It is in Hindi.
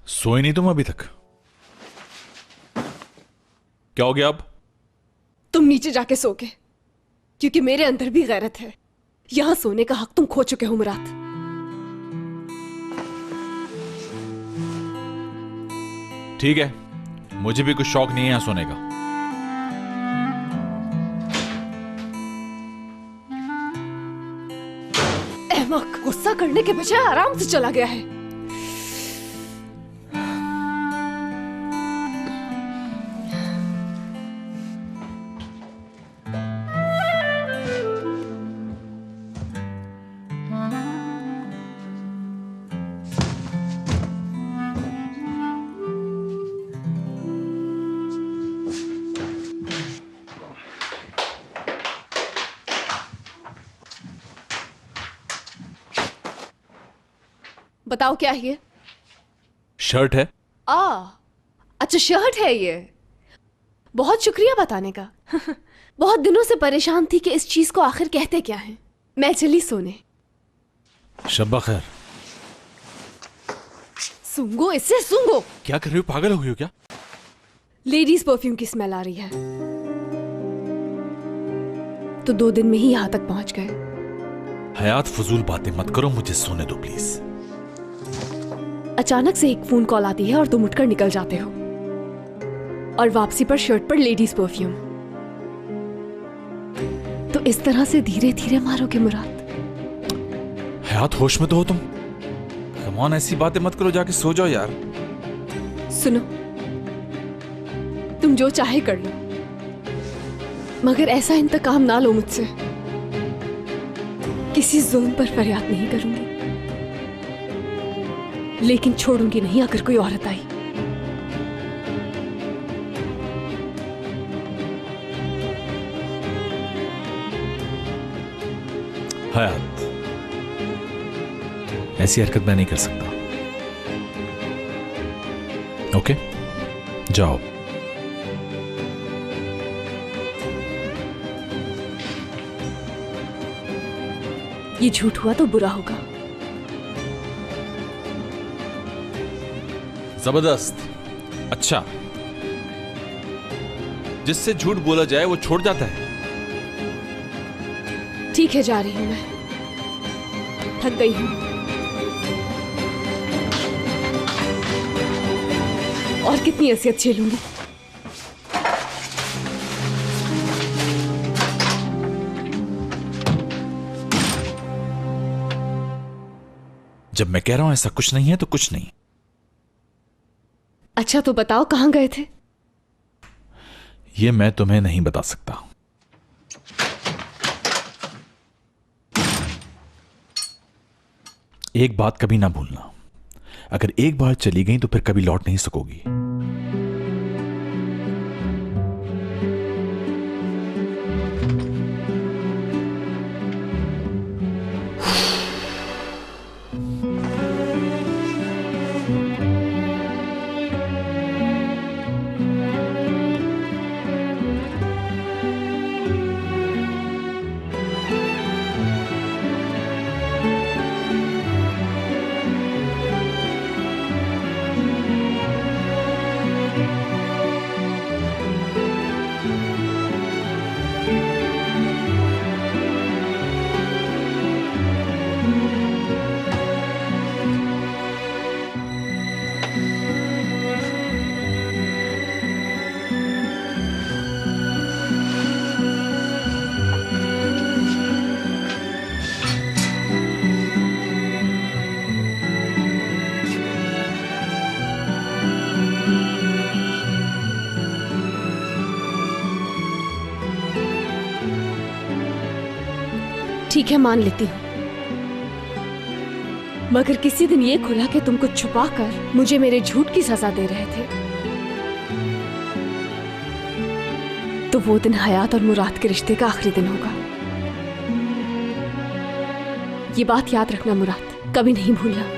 सोए नहीं तुम अभी तक? क्या हो गया अब? तुम नीचे जाके सोगे, क्योंकि मेरे अंदर भी गैरत है। यहां सोने का हक तुम खो चुके हो मुराद। ठीक है, मुझे भी कुछ शौक नहीं है यहां सोने का। अहमक, गुस्सा करने के बजाय आराम से चला गया है। बताओ क्या है ये? शर्ट है। अच्छा शर्ट है ये। बहुत शुक्रिया बताने का। बहुत दिनों से परेशान थी कि इस चीज को आखिर कहते क्या है। मैं चली सोने। शब्बा खैर। सूंघो इसे, सूंघो। क्या कर रही हो, पागल हो गई हो क्या? लेडीज परफ्यूम की स्मेल आ रही है। तो 2 दिन में ही यहां तक पहुंच गए। हयात, फजूल बातें मत करो, मुझे सोने दो प्लीज। अचानक से एक फोन कॉल आती है और तुम उठकर निकल जाते हो, और वापसी पर शर्ट पर लेडीज परफ्यूम। तो इस तरह से धीरे धीरे मारोगे मुराद? हयात, होश में तो हो तुम? कम ऑन, ऐसी बातें मत करो, जाके सो जाओ यार। सुनो, तुम जो चाहे कर लो, मगर ऐसा इंतकाम ना लो मुझसे। किसी जुल्म पर फरियाद नहीं करूंगी, लेकिन छोड़ूंगी नहीं अगर कोई औरत आई। हयात, ऐसी हरकत मैं नहीं कर सकता। ओके, जाओ। ये झूठ हुआ तो बुरा होगा। जबरदस्त। अच्छा, जिससे झूठ बोला जाए वो छोड़ जाता है। ठीक है, जा रही हूं मैं, थक गई हूं। और कितनी असियत झेलूंगी। जब मैं कह रहा हूं ऐसा कुछ नहीं है तो कुछ नहीं। अच्छा तो बताओ, कहां गए थे? ये मैं तुम्हें नहीं बता सकता। एक बात कभी ना भूलना, अगर एक बार चली गई तो फिर कभी लौट नहीं सकोगी। ठीक है, मान लेती हूं, मगर किसी दिन ये खुला कि तुम कुछ छुपाकर मुझे मेरे झूठ की सजा दे रहे थे, तो वो दिन हयात और मुराद के रिश्ते का आखिरी दिन होगा। ये बात याद रखना मुराद, कभी नहीं भूलना।